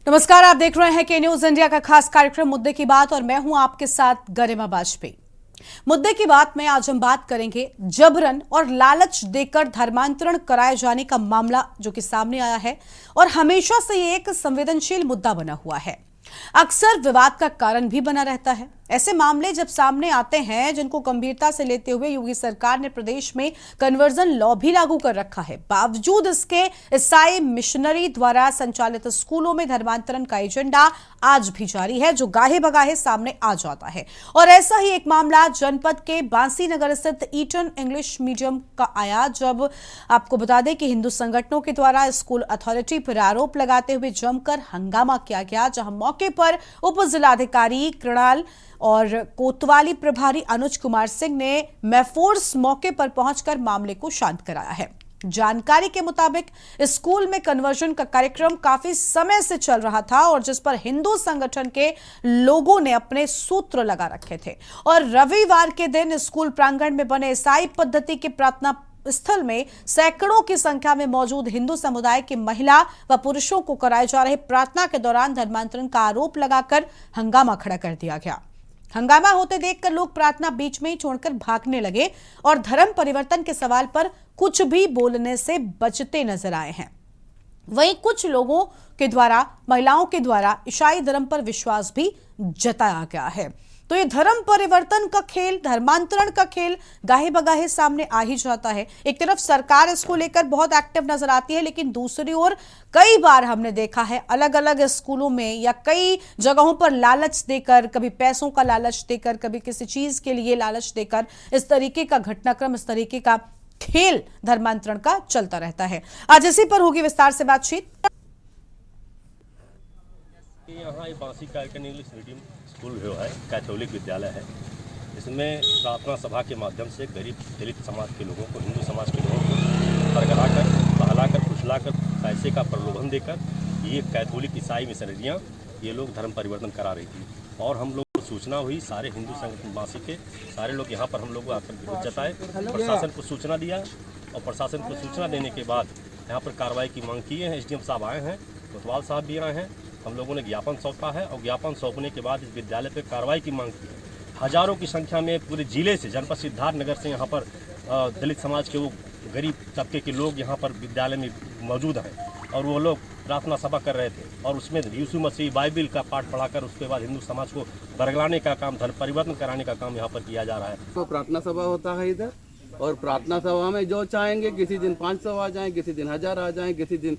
नमस्कार, आप देख रहे हैं के न्यूज इंडिया का खास कार्यक्रम मुद्दे की बात और मैं हूं आपके साथ गरिमा बाजपेयी। मुद्दे की बात में आज हम बात करेंगे जबरन और लालच देकर धर्मांतरण कराए जाने का मामला जो कि सामने आया है और हमेशा से ये एक संवेदनशील मुद्दा बना हुआ है, अक्सर विवाद का कारण भी बना रहता है। ऐसे मामले जब सामने आते हैं जिनको गंभीरता से लेते हुए योगी सरकार ने प्रदेश में कन्वर्जन लॉ भी लागू कर रखा है। बावजूद इसके ईसाई मिशनरी द्वारा संचालित स्कूलों में धर्मांतरण का एजेंडा आज भी जारी है, जो गाहे बगाहे सामने आ जाता है। और ऐसा ही एक मामला जनपद के बांसी नगर स्थित ईटन इंग्लिश मीडियम का आया, जब आपको बता दें कि हिंदू संगठनों के द्वारा स्कूल अथॉरिटी पर आरोप लगाते हुए जमकर हंगामा किया गया, जहां मौके पर उप जिलाधिकारी कृणाल और कोतवाली प्रभारी अनुज कुमार सिंह ने मैफोर्स मौके पर पहुंचकर मामले को शांत कराया है। जानकारी के मुताबिक स्कूल में कन्वर्जन का कार्यक्रम काफी समय से चल रहा था और जिस पर हिंदू संगठन के लोगों ने अपने सूत्र लगा रखे थे और रविवार के दिन स्कूल प्रांगण में बने ईसाई पद्धति के प्रार्थना स्थल में सैकड़ों की संख्या में मौजूद हिंदू समुदाय के महिला व पुरुषों को कराए जा रहे प्रार्थना के दौरान धर्मांतरण का आरोप लगाकर हंगामा खड़ा कर दिया गया। हंगामा होते देखकर लोग प्रार्थना बीच में ही छोड़कर भागने लगे और धर्म परिवर्तन के सवाल पर कुछ भी बोलने से बचते नजर आए हैं। वहीं कुछ लोगों के द्वारा महिलाओं के द्वारा ईसाई धर्म पर विश्वास भी जताया गया है। तो ये धर्म परिवर्तन का खेल, धर्मांतरण का खेल गाहे बगाहे सामने आ ही जाता है। एक तरफ सरकार इसको लेकर बहुत एक्टिव नजर आती है, लेकिन दूसरी ओर कई बार हमने देखा है अलग अलग स्कूलों में या कई जगहों पर लालच देकर, कभी पैसों का लालच देकर, कभी किसी चीज के लिए लालच देकर इस तरीके का घटनाक्रम, इस तरीके का खेल धर्मांतरण का चलता रहता है। आज इसी पर होगी विस्तार से बातचीत। यहाँ बांसी का इंग्लिश मीडियम स्कूल जो है कैथोलिक विद्यालय है। इसमें प्रार्थना सभा के माध्यम से गरीब दलित समाज के लोगों को, हिंदू समाज के लोगों को बरगला कर, बहला कर, फुसला कर, पैसे का प्रलोभन देकर ये कैथोलिक ईसाई मिशनरियाँ ये लोग धर्म परिवर्तन करा रही थी। और हम लोग को सूचना हुई, सारे हिंदू संगठन बांसी के सारे लोग यहाँ पर हम लोग आकर विरोध जताए, प्रशासन को सूचना दिया और प्रशासन को सूचना देने के बाद यहाँ पर कार्रवाई की मांग की है। SDM साहब आए हैं, कोतवाल साहब भी आए हैं, हम लोगों ने ज्ञापन सौंपा है और ज्ञापन सौंपने के बाद इस विद्यालय पर कार्रवाई की मांग की है। हजारों की संख्या में पूरे जिले से, जनपद सिद्धार्थ नगर से यहाँ पर दलित समाज के वो गरीब तबके के लोग यहाँ पर विद्यालय में मौजूद हैं और वो लोग प्रार्थना सभा कर रहे थे और उसमें यीशु मसीह बाइबिल का पाठ पढ़ाकर उसके बाद हिंदू समाज को बरगलाने का काम, धर्म परिवर्तन कराने का काम यहाँ पर किया जा रहा है। तो प्रार्थना सभा होता है इधर, और प्रार्थना सभा में जो चाहेंगे, किसी दिन 500 आ जाएं, किसी दिन 1000 आ जाएं, किसी दिन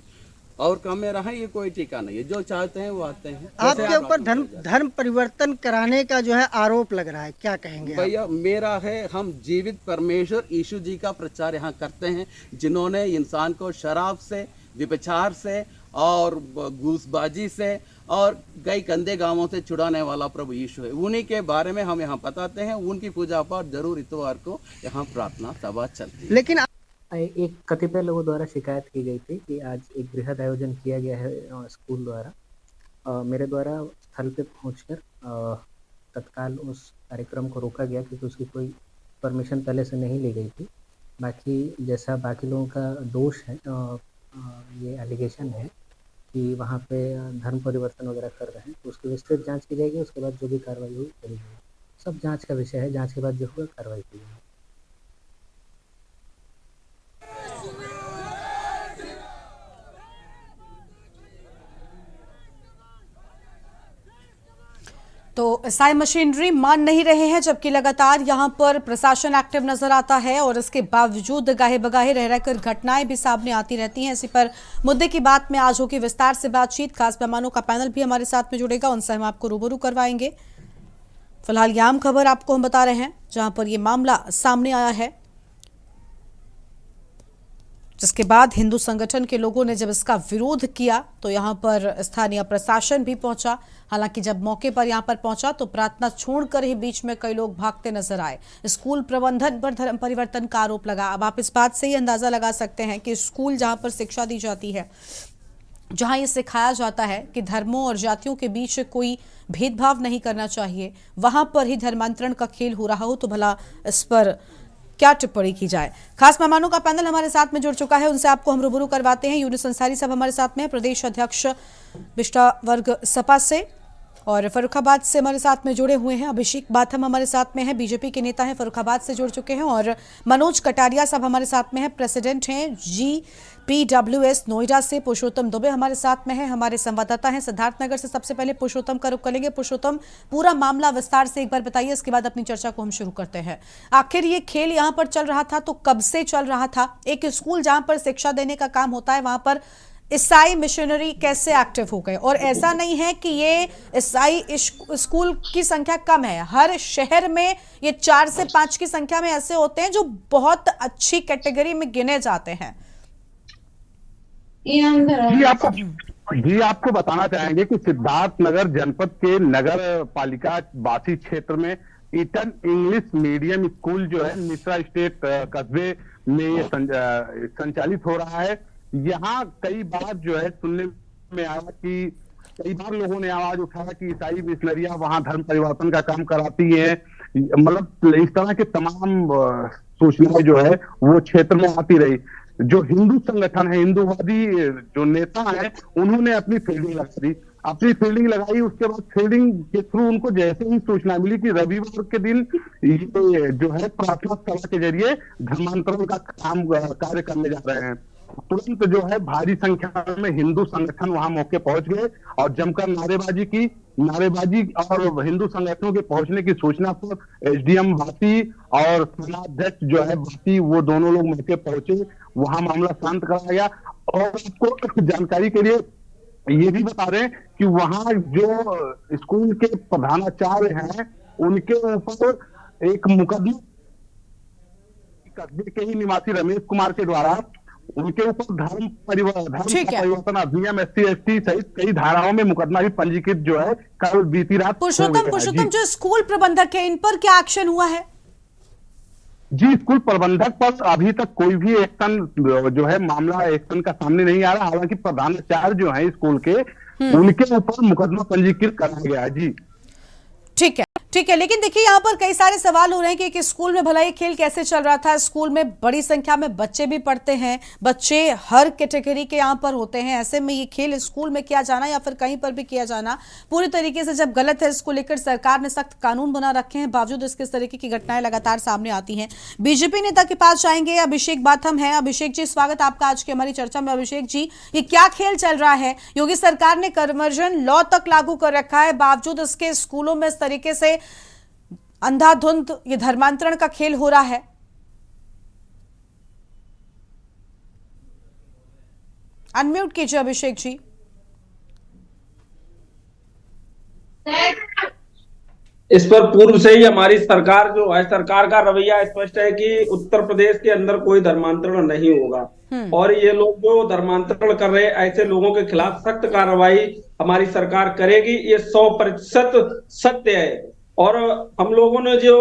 और कम में रहें, ये कोई टीका नहीं है। जो चाहते हैं वो आते हैं। आपके ऊपर धर्म परिवर्तन कराने का जो है आरोप लग रहा है, क्या कहेंगे भैया? मेरा है, हम जीवित परमेश्वर यीशु जी का प्रचार यहाँ करते हैं, जिन्होंने इंसान को शराब से, व्यभिचार से और घूसबाजी से और कई गंदे गांवों से छुड़ाने वाला प्रभु यीशु है। उन्हीं के बारे में हम यहाँ बताते हैं। उनकी पूजा पाठ जरूर इतवार को यहाँ प्रार्थना सभा चलती है। लेकिन एक कतिपय लोगों द्वारा शिकायत की गई थी कि आज एक बृहद आयोजन किया गया है स्कूल द्वारा। मेरे द्वारा स्थल पे पहुंचकर तत्काल उस कार्यक्रम को रोका गया क्योंकि उसकी कोई परमिशन पहले से नहीं ली गई थी। बाकी जैसा बाकी लोगों का दोष है, ये एलिगेशन है कि वहाँ पे धर्म परिवर्तन वगैरह कर रहे हैं, तो उसकी विस्तृत जाँच की जाएगी। उसके बाद जो भी कार्रवाई होगी करी जाएगी। सब जाँच का विषय है, जाँच के बाद जो होगा कार्रवाई की जाएगी। तो ईसाई मशीनरी मान नहीं रहे हैं, जबकि लगातार यहां पर प्रशासन एक्टिव नजर आता है और इसके बावजूद गाहे बगाहे रह रहकर घटनाएं भी सामने आती रहती हैं। इसी पर मुद्दे की बात में आज होगी विस्तार से बातचीत। खास मेहमानों का पैनल भी हमारे साथ में जुड़ेगा, उनसे हम आपको रूबरू करवाएंगे। फिलहाल ये आम खबर आपको हम बता रहे हैं जहां पर यह मामला सामने आया है, जिसके बाद हिंदू संगठन के लोगों ने जब इसका विरोध किया तो यहां पर स्थानीय प्रशासन भी पहुंचा। हालांकि जब मौके पर यहां पर पहुंचा तो प्रार्थना छोड़कर ही बीच में कई लोग भागते नजर आए। स्कूल प्रबंधन पर धर्म परिवर्तन का आरोप लगा। अब आप इस बात से ही अंदाजा लगा सकते हैं कि स्कूल जहां पर शिक्षा दी जाती है, जहां ये सिखाया जाता है कि धर्मों और जातियों के बीच कोई भेदभाव नहीं करना चाहिए, वहां पर ही धर्मांतरण का खेल हो रहा हो, तो भला इस पर क्या टिप्पणी की जाए। खास मेहमानों का पैनल हमारे साथ में जुड़ चुका है, उनसे आपको हम रूबरू करवाते हैं। यूनुस अंसारी साहब हमारे साथ में, प्रदेश अध्यक्ष बिष्टा वर्ग सपा से, और फर्रुखाबाद से हमारे साथ में जुड़े हुए हैं अभिषेक बाथम हमारे साथ में है, बीजेपी के नेता हैं, फर्रुखाबाद से जुड़ चुके हैं। और मनोज कटारिया साहब हमारे साथ में है, प्रेसिडेंट हैं GPWS नोएडा से। पुरुषोत्तम दुबे हमारे साथ में है, हमारे संवाददाता हैं सिद्धार्थनगर से। सबसे पहले पुरुषोत्तम का रुख करेंगे। पुरुषोत्तम, पूरा मामला विस्तार से एक बार बताइए, इसके बाद अपनी चर्चा को हम शुरू करते हैं। आखिर ये खेल यहाँ पर चल रहा था तो कब से चल रहा था? एक स्कूल जहां पर शिक्षा देने का काम होता है, वहां पर ईसाई मिशनरी कैसे एक्टिव हो गए? और ऐसा नहीं है कि ये ईसाई स्कूल की संख्या कम है, हर शहर में ये 4 से 5 की संख्या में ऐसे होते हैं जो बहुत अच्छी कैटेगरी में गिने जाते हैं। जी आपको बताना चाहेंगे कि सिद्धार्थनगर जनपद के नगर पालिका बासी क्षेत्र में ईटन इंग्लिश मीडियम स्कूल जो है मिश्रा स्टेट कस्बे में ये संचालित हो रहा है। यहाँ कई बार जो है सुनने में आया कि कई बार लोगों ने आवाज उठाया कि ईसाई मिशनरियां वहां धर्म परिवर्तन का काम कराती है। मतलब इस तरह के तमाम सूचनाएं जो है वो क्षेत्र में आती रही। जो हिंदू संगठन है, हिंदूवादी जो नेता है, उन्होंने अपनी फील्डिंग लगा दी, उसके बाद फील्डिंग के थ्रू उनको जैसे ही सूचना मिली कि रविवार के दिन ये जो है प्रार्थना सभा के जरिए धर्मांतरण का कार्य करने जा रहे हैं, तुरंत जो है भारी संख्या में हिंदू संगठन वहां मौके पहुंच गए और जमकर नारेबाजी और हिंदू संगठनों के पहुंचने की सूचना पर एसडीएम बासी और सेनाध्यक्ष जो है बासी, वो दोनों लोग मौके पहुंचे, वहां मामला शांत कराया गया। और आपको जानकारी के लिए ये भी बता रहे हैं कि वहां जो स्कूल के प्रधानाचार्य हैं, उनके ऊपर एक मुकदमा कस्बे के ही निवासी रमेश कुमार के द्वारा उनके ऊपर धर्म परिवर्तन अधिनियम SC/ST सहित कई धाराओं में मुकदमा भी पंजीकृत जो है कल बीती रात। पुरुषोत्तम, जो स्कूल प्रबंधक है, इन पर क्या एक्शन हुआ है? जी, स्कूल प्रबंधक पर अभी तक कोई भी एक्शन जो है मामला एक्शन का सामने नहीं आ रहा। हालांकि प्रधानाचार्य जो है स्कूल के, उनके ऊपर मुकदमा पंजीकृत कराया गया है। जी ठीक है, लेकिन देखिए यहाँ पर कई सारे सवाल हो रहे हैं कि स्कूल में भला ये खेल कैसे चल रहा था। स्कूल में बड़ी संख्या में बच्चे भी पढ़ते हैं, बच्चे हर कैटेगरी के यहाँ पर होते हैं। ऐसे में ये खेल स्कूल में किया जाना या फिर कहीं पर भी किया जाना पूरी तरीके से जब गलत है, इसको लेकर सरकार ने सख्त कानून बना रखे हैं, बावजूद इसके इस तरीके की घटनाएं लगातार सामने आती हैं। बीजेपी नेता के पास जाएंगे, अभिषेक बाथम है। अभिषेक जी, स्वागत आपका आज की हमारी चर्चा में। अभिषेक जी, ये क्या खेल चल रहा है? योगी सरकार ने कन्वर्जन लॉ तक लागू कर रखा है, बावजूद इसके स्कूलों में इस तरीके से अंधाधुंध ये धर्मांतरण का खेल हो रहा है। अनम्यूट कीजिए अभिषेक जी। इस पर पूर्व से ही हमारी सरकार जो है, सरकार का रवैया स्पष्ट है कि उत्तर प्रदेश के अंदर कोई धर्मांतरण नहीं होगा, और ये लोग जो धर्मांतरण कर रहे हैं, ऐसे लोगों के खिलाफ सख्त कार्रवाई हमारी सरकार करेगी। ये 100% सत्य है। और हम लोगों ने जो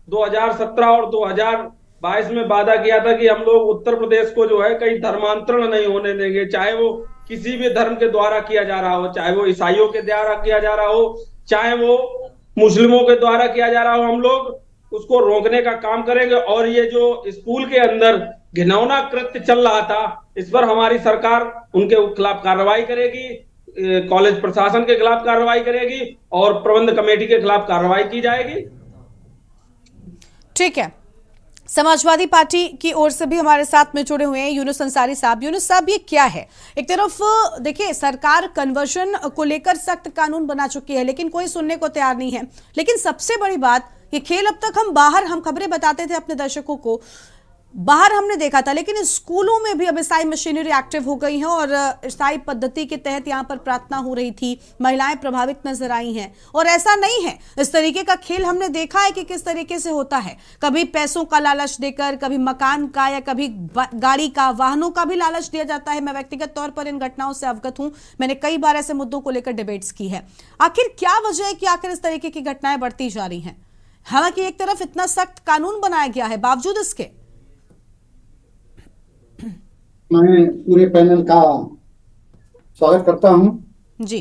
2017 और 2022 में वादा किया था कि हम लोग उत्तर प्रदेश को जो है कहीं धर्मांतरण नहीं होने देंगे, चाहे वो किसी भी धर्म के द्वारा किया जा रहा हो, चाहे वो ईसाइयों के द्वारा किया जा रहा हो, चाहे वो मुस्लिमों के द्वारा किया जा रहा हो, हम लोग उसको रोकने का काम करेंगे। और ये जो स्कूल के अंदर घिनौना कृत्य चल रहा था, इस पर हमारी सरकार उनके खिलाफ कार्रवाई करेगी, कॉलेज प्रशासन के खिलाफ कार्रवाई करेगी और प्रबंध कमेटी के खिलाफ कार्रवाई की जाएगी। ठीक है, समाजवादी पार्टी की ओर से भी हमारे साथ में जुड़े हुए हैं यूनुस अंसारी साहब। यूनुस साहब, ये क्या है? एक तरफ देखिए सरकार कन्वर्जन को लेकर सख्त कानून बना चुकी है, लेकिन कोई सुनने को तैयार नहीं है। लेकिन सबसे बड़ी बात, ये खेल अब तक हम खबरें बताते थे अपने दर्शकों को, बाहर हमने देखा था, लेकिन स्कूलों में भी अब ईसाई मशीनरी एक्टिव हो गई हैं और ईसाई पद्धति के तहत यहाँ पर प्रार्थना हो रही थी, महिलाएं प्रभावित नजर आई हैं। और ऐसा नहीं है, इस तरीके का खेल हमने देखा है कि किस तरीके से होता है, कभी पैसों का लालच देकर, कभी मकान का या कभी गाड़ी का, वाहनों का भी लालच दिया जाता है। मैं व्यक्तिगत तौर पर इन घटनाओं से अवगत हूं, मैंने कई बार ऐसे मुद्दों को लेकर डिबेट्स की है। आखिर क्या वजह है कि आखिर इस तरीके की घटनाएं बढ़ती जा रही हैं? हालांकि एक तरफ इतना सख्त कानून बनाया गया है, बावजूद इसके। मैं पूरे पैनल का स्वागत करता हूं। जी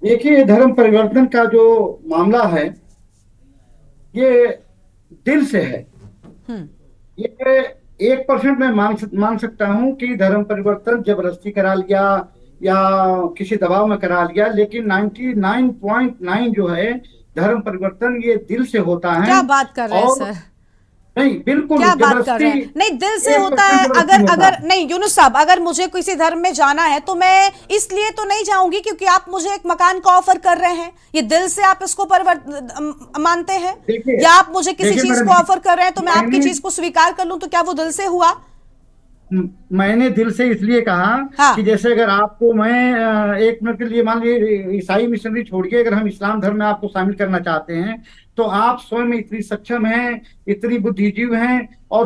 देखिए, धर्म परिवर्तन का जो मामला है ये दिल से है। ये 1% मैं मान सकता हूँ कि धर्म परिवर्तन जबरदस्ती करा लिया या किसी दबाव में करा लिया, लेकिन 99.9 जो है धर्म परिवर्तन ये दिल से होता है। क्या बात कर रहे हैं और सर, नहीं, बिल्कुल क्या बात कर रहे हैं? जबरदस्ती नहीं, दिल से होता 1% है। जबरदस्ती अगर होता अगर नहीं यूनुस साहब, अगर मुझे किसी धर्म में जाना है तो मैं इसलिए तो नहीं जाऊंगी क्योंकि आप मुझे एक मकान का ऑफर कर रहे हैं। ये दिल से आप इसको मानते हैं? देखिए, या आप मुझे किसी चीज मैडम, को ऑफर कर रहे हैं तो मैं आपकी मैंने चीज को स्वीकार कर लूं, तो क्या वो दिल से हुआ? मैंने दिल से इसलिए कहा हाँ। कि जैसे अगर आपको मैं 1 मिनट के लिए मान लीजिए ईसाई मिशनरी छोड़िए, अगर हम इस्लाम धर्म में आपको शामिल करना चाहते हैं तो आप स्वयं इतनी सक्षम हैं, इतनी बुद्धिजीव हैं, और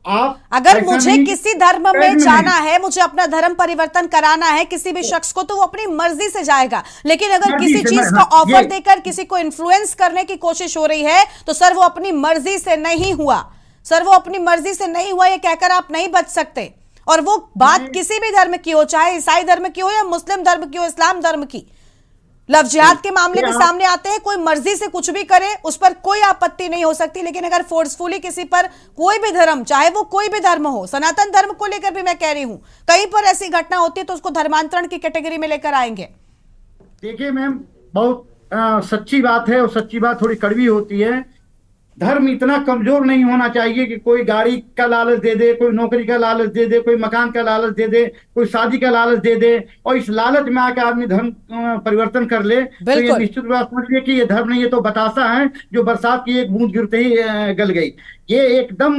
आप अगर ऐसा मुझे नहीं किसी धर्म में नहीं। जाना है, मुझे अपना धर्म परिवर्तन कराना है किसी भी शख्स को, तो वो अपनी मर्जी से जाएगा। लेकिन अगर मर्जी किसी से, चीज हाँ, का ऑफर ये- देकर किसी को इन्फ्लुएंस करने की कोशिश हो रही है तो सर वो अपनी मर्जी से नहीं हुआ। सर वो अपनी मर्जी से नहीं हुआ, ये कहकर आप नहीं बच सकते। और वो बात किसी भी धर्म की हो, चाहे ईसाई धर्म की हो या मुस्लिम धर्म की हो, इस्लाम धर्म की। लव जिहाद के मामले में सामने आते हैं, कोई मर्जी से कुछ भी करे उस पर कोई आपत्ति नहीं हो सकती, लेकिन अगर फोर्सफुली किसी पर कोई भी धर्म, चाहे वो कोई भी धर्म हो, सनातन धर्म को लेकर भी मैं कह रही हूं, कहीं पर ऐसी घटना होती है तो उसको धर्मांतरण की कैटेगरी में लेकर आएंगे। देखिए मैम, बहुत सच्ची बात है, और सच्ची बात थोड़ी कड़वी होती है। धर्म इतना कमजोर नहीं होना चाहिए कि कोई गाड़ी का लालच दे दे, कोई नौकरी का लालच दे दे, कोई मकान का लालच दे दे, कोई शादी का लालच दे दे, और इस लालच में आकर आदमी धर्म परिवर्तन कर ले। तो ये निश्चित बात समझिए कि ये धर्म नहीं, ये तो बतासा है जो बरसात की एक बूंद गिरते ही गल गई। ये एकदम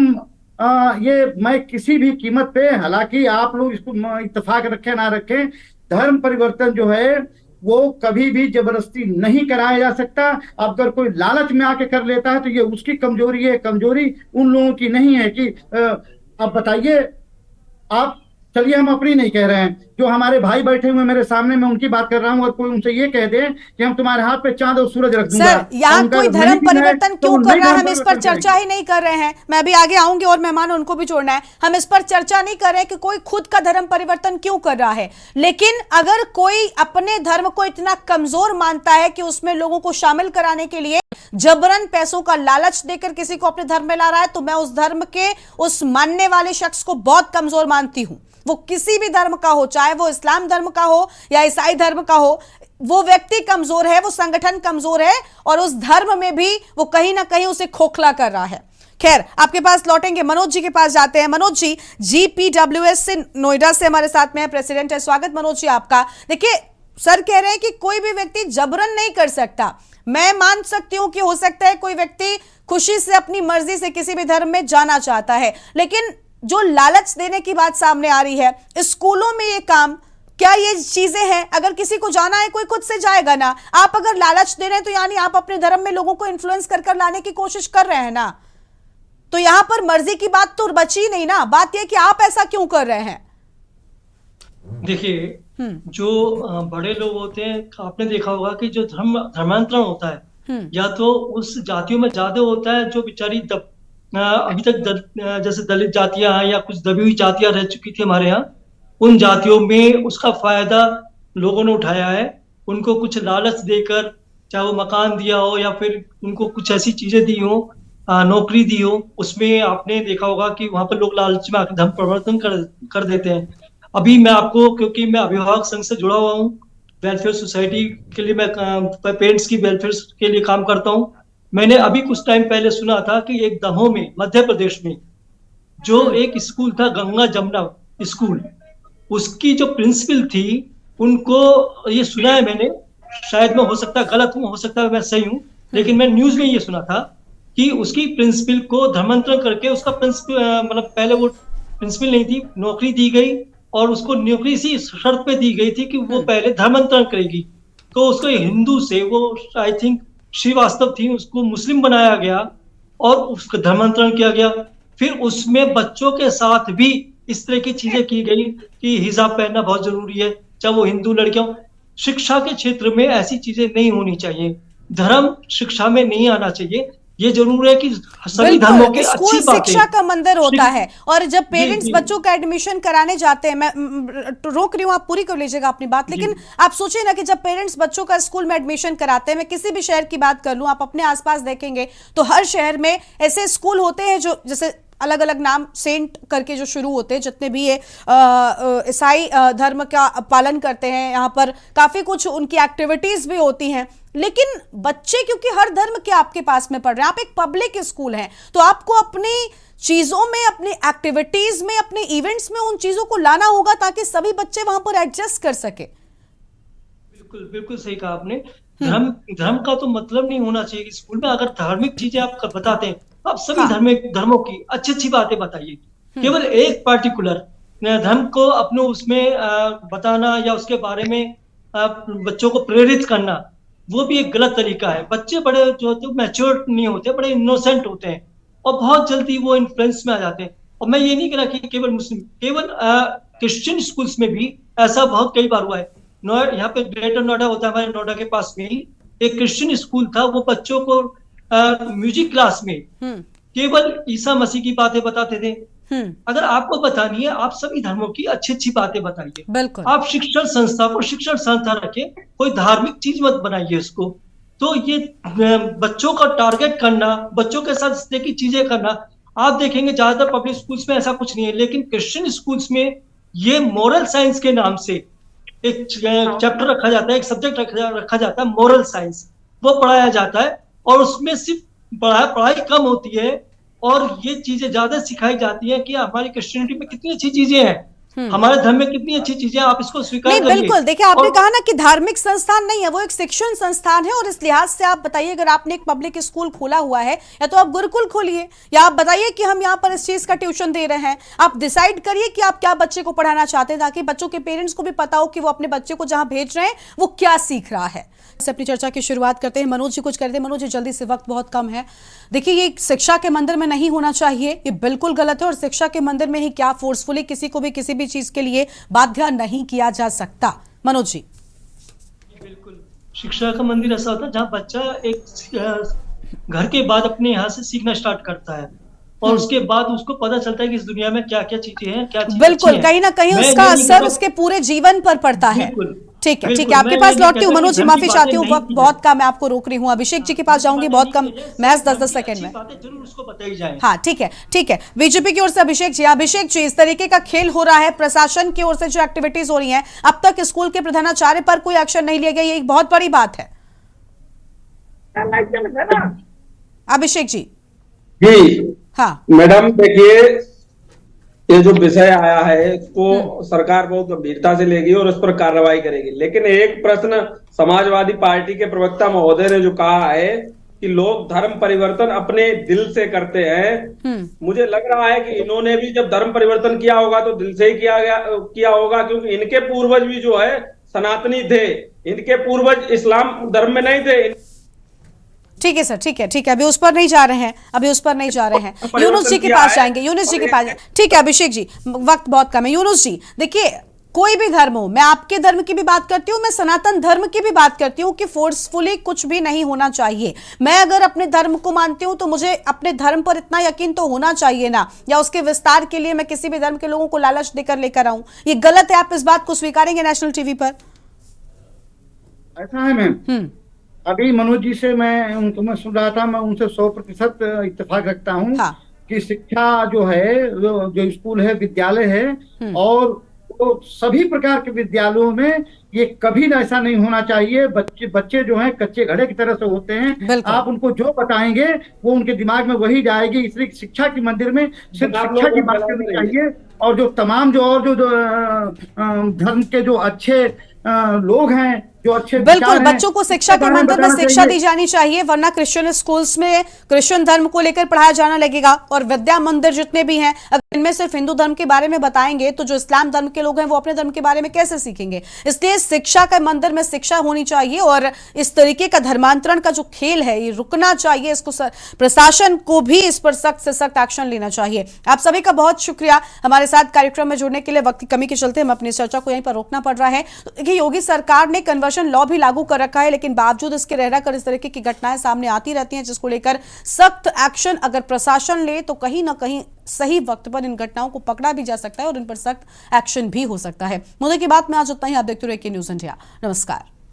ये मैं किसी भी कीमत पे, हालांकि आप लोग इसको इत्तेफाक रखें ना रखें, धर्म परिवर्तन जो है वो कभी भी जबरदस्ती नहीं कराया जा सकता। अगर कोई लालच में आके कर लेता है तो ये उसकी कमजोरी है, कमजोरी उन लोगों की नहीं है कि अब बताइए आप, चलिए हम अपनी नहीं कह रहे हैं, जो हमारे भाई बैठे हुए मेरे सामने, मैं उनकी बात कर रहा हूं, और कोई उनसे ये कह दे कि हम तुम्हारे हाथ पे चांद और सूरज रख दूंगा, सर यहाँ कोई धर्म परिवर्तन क्यों कर रहा है, हम इस पर चर्चा ही नहीं कर रहे हैं। मैं अभी आगे आऊंगी और मेहमान उनको भी जोड़ना है। हम इस पर चर्चा नहीं कर रहे हैं कि कोई खुद का धर्म परिवर्तन क्यों कर रहा है, लेकिन अगर कोई अपने धर्म को इतना कमजोर मानता है कि उसमें लोगों को शामिल कराने के लिए जबरन पैसों का लालच देकर किसी को अपने धर्म में ला रहा है, तो मैं उस धर्म के उस मानने वाले शख्स को बहुत कमजोर मानती हूं। वो किसी भी धर्म का हो, चाहे वो इस्लाम धर्म का हो या ईसाई धर्म का हो, वो व्यक्ति कमजोर है, वो संगठन कमजोर है, और उस धर्म में भी वो कहीं ना कहीं उसे खोखला कर रहा है। खैर, आपके पास लौटेंगे, मनोज जी के पास जाते हैं। मनोज जी, GPWS से नोएडा से हमारे साथ में है, प्रेसिडेंट है। स्वागत मनोज जी आपका। देखिए, सर कह रहे हैं कि कोई भी व्यक्ति जबरन नहीं कर सकता। मैं मान सकती हूं कि हो सकता है कोई व्यक्ति खुशी से अपनी मर्जी से किसी भी धर्म में जाना चाहता है, लेकिन जो लालच देने की बात सामने आ रही है स्कूलों में, ये काम, क्या ये चीजें हैं? अगर किसी को जाना है कोई खुद से जाएगा ना। आप अगर लालच दे रहे हैं तो यानी आप अपने धर्म में लोगों को इन्फ्लुएंस कर लाने की कोशिश कर रहे हैं ना। तो यहां पर मर्जी की बात तो बची नहीं ना। बात यह कि आप ऐसा क्यों कर रहे हैं? देखिए, जो बड़े लोग होते हैं, आपने देखा होगा कि जो धर्मांतरण होता है या तो उस जातियों में ज्यादा होता है जो बेचारी अभी तक जैसे दलित जातियां हैं या कुछ दबी हुई जातियां रह चुकी थी हमारे यहाँ, उन जातियों में उसका फायदा लोगों ने उठाया है। उनको कुछ लालच देकर, चाहे वो मकान दिया हो या फिर उनको कुछ ऐसी चीजें दी हो, नौकरी दी हो, उसमें आपने देखा होगा कि वहां पर लोग लालच में आकर धर्म परिवर्तन कर देते हैं। अभी मैं आपको, क्योंकि मैं अभिभावक संघ से जुड़ा हुआ हूँ, वेलफेयर सोसाइटी के लिए मैं पेरेंट्स की वेलफेयर के लिए काम करता हूँ। मैंने अभी कुछ टाइम पहले सुना था कि एक दमोह में, मध्य प्रदेश में, जो एक स्कूल था, गंगा जमुना स्कूल, उसकी जो प्रिंसिपल थी, उनको, ये सुना है मैंने, शायद मैं हो सकता है गलत हूँ, हो सकता है मैं सही हूँ, लेकिन मैं न्यूज में ये सुना था कि उसकी प्रिंसिपल को धर्मांतरण करके, उसका प्रिंसिपल, मतलब पहले वो प्रिंसिपल नहीं थी, नौकरी दी गई और उसको नौकरी इसी शर्त पे दी गई थी कि वो पहले धर्मांतरण करेगी। तो उसको हिंदू से, वो आई थिंक श्रीवास्तव थी, उसको मुस्लिम बनाया गया और उसका धर्मांतरण किया गया। फिर उसमें बच्चों के साथ भी इस तरह की चीजें की गई कि हिजाब पहनना बहुत जरूरी है, चाहे वो हिंदू लड़कियों। शिक्षा के क्षेत्र में ऐसी चीजें नहीं होनी चाहिए, धर्म शिक्षा में नहीं आना चाहिए। ये जरूर है कि सभी धर्मों के स्कूल शिक्षा का मंदिर होता है, और जब पेरेंट्स बच्चों का एडमिशन कराने जाते हैं, मैं रोक रही हूँ, आप पूरी कर लीजिएगा अपनी बात, लेकिन आप सोचिए ना कि जब पेरेंट्स बच्चों का स्कूल में एडमिशन कराते हैं, मैं किसी भी शहर की बात कर लूं, आप अपने आसपास देखेंगे तो हर शहर में ऐसे स्कूल होते हैं जो, जैसे अलग अलग नाम सेंट करके जो शुरू होते हैं, जितने भी ये ईसाई धर्म का पालन करते हैं, यहाँ पर काफी कुछ उनकी एक्टिविटीज भी होती हैं। लेकिन बच्चे क्योंकि हर धर्म के आपके पास में पढ़ रहे हैं, आप एक पब्लिक स्कूल हैं, तो आपको अपनी चीजों में, अपनी एक्टिविटीज में, अपने इवेंट्स में उन चीजों को लाना होगा ताकि सभी बच्चे वहां पर एडजस्ट कर सके। बिल्कुल बिल्कुल सही कहा आपने। धर्म का तो मतलब नहीं होना चाहिए कि स्कूल में अगर धार्मिक चीजें आप बताते हैं, आप सभी धर्मों की अच्छी अच्छी बातें बताइए। केवल एक पार्टिकुलर धर्म को अपने उसमें बताना या उसके बारे में बच्चों को प्रेरित करना, वो भी एक गलत तरीका है। बच्चे बड़े जो तो मैच्योर नहीं होते, बड़े इनोसेंट होते हैं और बहुत जल्दी वो इन्फ्लुएंस में आ जाते हैं। और मैं ये नहीं कह रहा कि केवल मुस्लिम, केवल क्रिश्चियन स्कूल्स में भी ऐसा बहुत कई बार हुआ है। यहाँ पे ग्रेटर नोएडा होता है, हमारे नोएडा के पास में ही एक क्रिश्चियन स्कूल था। वो बच्चों को म्यूजिक क्लास में केवल ईसा मसीह की बातें बताते थे। अगर आपको बतानी है, आप सभी धर्मों की अच्छी अच्छी बातें बताइए। बिल्कुल, आप शिक्षण संस्था रखें, कोई धार्मिक चीज मत बनाइए उसको। तो ये बच्चों का टारगेट करना, बच्चों के साथ इस तरह की चीजें करना, आप देखेंगे ज्यादातर पब्लिक स्कूल्स में ऐसा कुछ नहीं है। लेकिन क्रिश्चियन स्कूल्स में ये मोरल साइंस के नाम से एक चैप्टर रखा जाता है, एक सब्जेक्ट रखा जाता है मोरल साइंस, वो पढ़ाया जाता है। और उसमें सिर्फ पढ़ाई कम होती है और ये चीजें ज्यादा सिखाई जाती है कि हमारी क्रिश्चियनिटी में कितनी अच्छी चीजें हैं, हमारे धर्म में कितनी अच्छी चीजें, आप इसको स्वीकार करिए। बिल्कुल, देखिए आपने कहा ना कि धार्मिक संस्थान नहीं है, वो एक शिक्षण संस्थान है। और इस लिहाज से आप बताइए, अगर आपने एक पब्लिक स्कूल खोला हुआ है, या तो आप गुरुकुल खोलिए, या आप बताइए कि हम यहाँ पर इस चीज का ट्यूशन दे रहे हैं। आप डिसाइड करिए कि आप क्या बच्चे को पढ़ाना चाहते हैं, ताकि बच्चों के पेरेंट्स को भी पता हो कि वो अपने बच्चे को जहां भेज रहे हैं वो क्या सीख रहा है। से अपनी चर्चा की शुरुआत करते हैं। मनोज जी कुछ करते हैं। मनोज जी जल्दी से, वक्त बहुत कम है। देखिए, ये शिक्षा के मंदिर में नहीं होना चाहिए, ये बिल्कुल गलत है। और शिक्षा के मंदिर में ही क्या, फोर्सफुली किसी को भी किसी भी चीज के लिए बाध्य नहीं किया जा सकता। मनोज जी। बिल्कुल, शिक्षा का मंदिर ऐसा होता है जहाँ बच्चा एक घर के बाद अपने यहाँ से सीखना स्टार्ट करता है और उसके बाद उसको पता चलता है कि इस दुनिया में क्या क्या चीजें हैं, क्या चीजें बिल्कुल, कहीं ना कहीं उसका असर उसके पूरे जीवन पर पड़ता है। ठीक है, ठीक है, आपके पास लौटती हूँ मनोज जी, माफी चाहती हूँ, वक्त बहुत कम है, आपको रोक रही हूँ। अभिषेक जी के पास जाऊंगी, बहुत कम, महज 10-10 सेकंड में। जरूर उसको बताई जाए। हाँ, ठीक है, ठीक है। बीजेपी की ओर से अभिषेक जी, इस तरीके का खेल हो रहा है, प्रशासन की ओर से जो एक्टिविटीज हो रही हैं, अब तक स्कूल के प्रधानाचार्य पर कोई एक्शन नहीं लिया गया, ये एक बहुत बड़ी बात है। अभिषेक जी। हाँ मैडम, देखिए, ये जो विषय आया है इसको सरकार बहुत गंभीरता से लेगी और उस पर कार्रवाई करेगी। लेकिन एक प्रश्न समाजवादी पार्टी के प्रवक्ता महोदय ने जो कहा है कि लोग धर्म परिवर्तन अपने दिल से करते हैं, मुझे लग रहा है कि इन्होंने भी जब धर्म परिवर्तन किया होगा तो दिल से ही किया होगा, क्योंकि इनके पूर्वज भी जो है सनातनी थे, इनके पूर्वज इस्लाम धर्म में नहीं थे। ठीक है सर, ठीक है, ठीक है, अभी उस पर नहीं जा रहे हैं, यूनुस जी के पास जाएंगे, यूनुस जी के पास। ठीक है अभिषेक जी, वक्त बहुत कम है। यूनुस जी, देखिए, कोई भी धर्म हो, मैं आपके धर्म की भी बात करती हूँ, मैं सनातन धर्म की भी बात करती हूँ कि फोर्सफुली कुछ भी नहीं होना चाहिए। मैं अगर अपने धर्म को मानती हूँ तो मुझे अपने धर्म पर इतना यकीन तो होना चाहिए ना, या उसके विस्तार के लिए मैं किसी भी धर्म के लोगों को लालच देकर लेकर आऊं। ये गलत है, आप इस बात को स्वीकारेंगे नेशनल टीवी पर? ऐसा है मैम, अभी मनोज जी से मैं सुन रहा था, मैं उनसे 100% इत्तेफाक रखता हूँ। हाँ। कि शिक्षा जो है, जो स्कूल है, विद्यालय है, और तो सभी प्रकार के विद्यालयों में ये कभी ऐसा नहीं होना चाहिए। बच्चे जो हैं कच्चे घड़े की तरह से होते हैं, आप उनको जो बताएंगे वो उनके दिमाग में वही जाएगी। इसलिए शिक्षा के मंदिर में सिर्फ शिक्षा की बात करनी चाहिए, और जो तमाम जो धर्म के जो अच्छे लोग हैं, जो अच्छे बिल्कुल, बच्चों को शिक्षा के मंदिर में शिक्षा दी जानी चाहिए, वरना क्रिश्चियन स्कूल्स में क्रिश्चियन धर्म को लेकर पढ़ाया जाना लगेगा। और विद्या मंदिर जितने भी हैं, अगर इनमें सिर्फ हिंदू धर्म के बारे में बताएंगे तो जो इस्लाम धर्म के लोग हैं वो अपने धर्म के बारे में कैसे सीखेंगे? इसलिए शिक्षा के मंदिर में शिक्षा होनी चाहिए, और इस तरीके का धर्मांतरण का जो खेल है ये रुकना चाहिए। इसको प्रशासन को भी इस पर सख्त से सख्त एक्शन लेना चाहिए। आप सभी का बहुत शुक्रिया हमारे साथ कार्यक्रम में जुड़ने के लिए। वक्त की कमी के चलते हम अपनी चर्चा को यहीं पर रोकना पड़ रहा है। तो देखिए, योगी सरकार ने कन्वर्शन लॉ भी लागू कर रखा है, लेकिन बावजूद इसके रह कर इस तरीके की घटनाएं सामने आती रहती हैं, जिसको लेकर सख्त एक्शन अगर प्रशासन ले तो कहीं ना कहीं सही वक्त पर इन घटनाओं को पकड़ा भी जा सकता है और इन पर सख्त एक्शन भी हो सकता है। मुद्दे की बात में आज उतना ही। आप देखते रहिए के न्यूज़ इंडिया। नमस्कार।